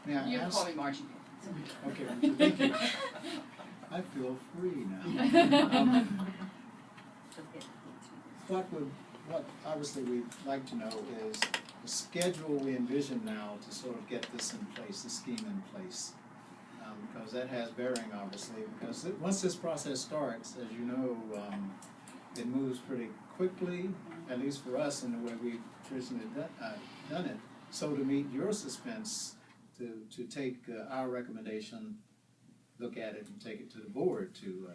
May I You can ask? call me Margie. Okay, thank you. I feel free now. What obviously we'd like to know is the schedule we envision now to sort of get this in place, the scheme in place. Because that has bearing, obviously, because once this process starts, as you know, it moves pretty quickly, at least for us in the way we've traditionally done it. So to meet your suspense, to take our recommendation, look at it and take it to the board to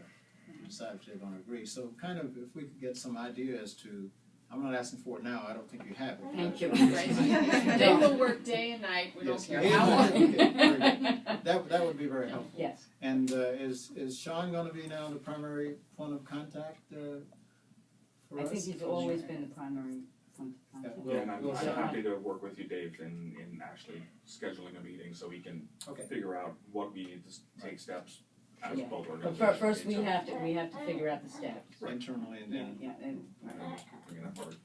decide if they're going to agree. So kind of if we could get some idea as to, I'm not asking for it now, I don't think you have it. Thank you. They will work day and night, we don't Yes, care day how and long. night. Okay, very good. That would be very helpful. Yes. And is Sean going to be now the primary point of contact for I us? think he's always been the primary point of Yeah, contact. well, And I'm we'll see. happy to work with you, Dave, in actually scheduling a meeting so we can Okay. figure out what we need to take steps as Yeah. both But organizations. first we have to figure out the steps. Internally and then. Yeah, and, Bring it forward.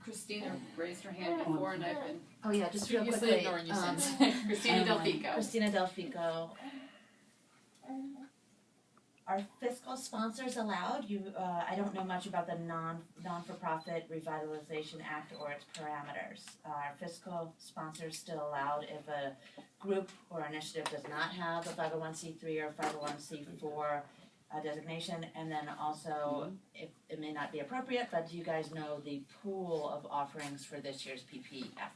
Christina raised her hand before and I've been Oh yeah, just real studiously quickly. ignoring you since. Christina Delfico. Christina Delfico. Are fiscal sponsors allowed? I don't know much about the non-for-profit Revitalization Act or its parameters. Are fiscal sponsors still allowed if a group or initiative does not have a 501c3 or 501c4 designation? And then also, if it may not be appropriate, but do you guys know the pool of offerings for this year's PPF?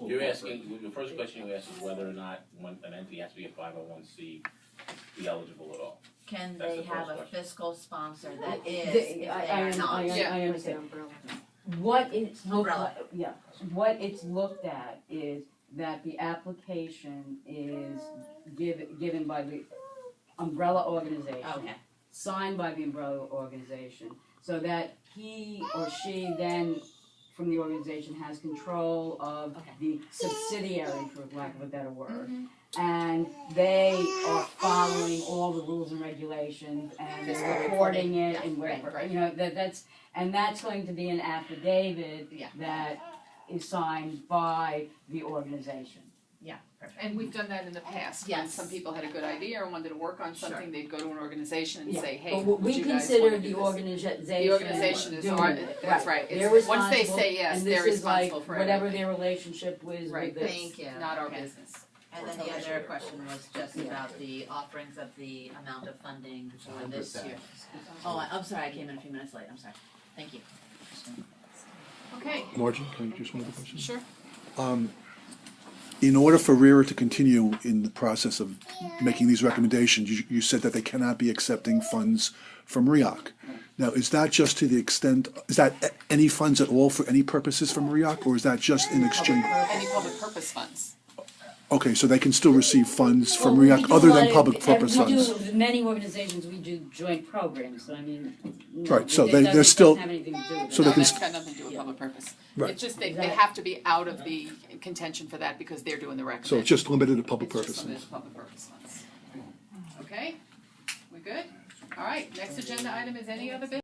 You're asking, the first question you asked is whether or not an entity has to be a 501c be eligible at all. Can That's they the have first a question. fiscal sponsor that is, if they are not? Yeah. I understand. What it's looked Umbrella. at, yeah, what it's looked at is that the application is given by the umbrella organization. Okay. Signed by the umbrella organization, so that he or she then, from the organization, has control of Okay. the subsidiary, for lack of a better word. Mm-hmm. And they are following all the rules and regulations and Fiscal they're reporting reporting. it Yeah, and right, whatever, right. you know, that's going to be an affidavit Yeah. that is signed by the organization. Yeah, perfect. And we've done that in the past, when Yes. some people had a good idea or wanted to work on something, they'd go to an organization and Yeah. say, hey, But would we you guys consider wanna do the this? organization. The organization is doing our, it. that's right, They're it's, once they responsible, say yes, and they're this is like responsible for whatever everything. their relationship was Right, with this. Thank you. Not our Okay. business. And then the other question was just about the offerings of the amount of funding for this year. Oh, I'm sorry, I came in a few minutes late, I'm sorry. Thank you. Okay, Margie, can I just one other question? sure. In order for RIRA to continue in the process of making these recommendations, you said that they cannot be accepting funds from RIOC. Now, is that just to the extent, is that any funds at all for any purposes from RIOC, or is that just in exchange? Any public purpose funds. Okay, so they can still receive funds from Well, we RIOC do other a lot than of- public purpose We do, funds? with many organizations, we do joint programs, so I mean, no, Right, so it they're doesn't still- have anything to do with so it. they No, can that's st- got nothing to do with public purpose. Right. It's just they Exactly. have to be out of the contention for that because they're doing the So recommendation. it's just limited to public It's just purposes? limited to public purpose funds. Okay, we good? All right, next agenda item is any other business?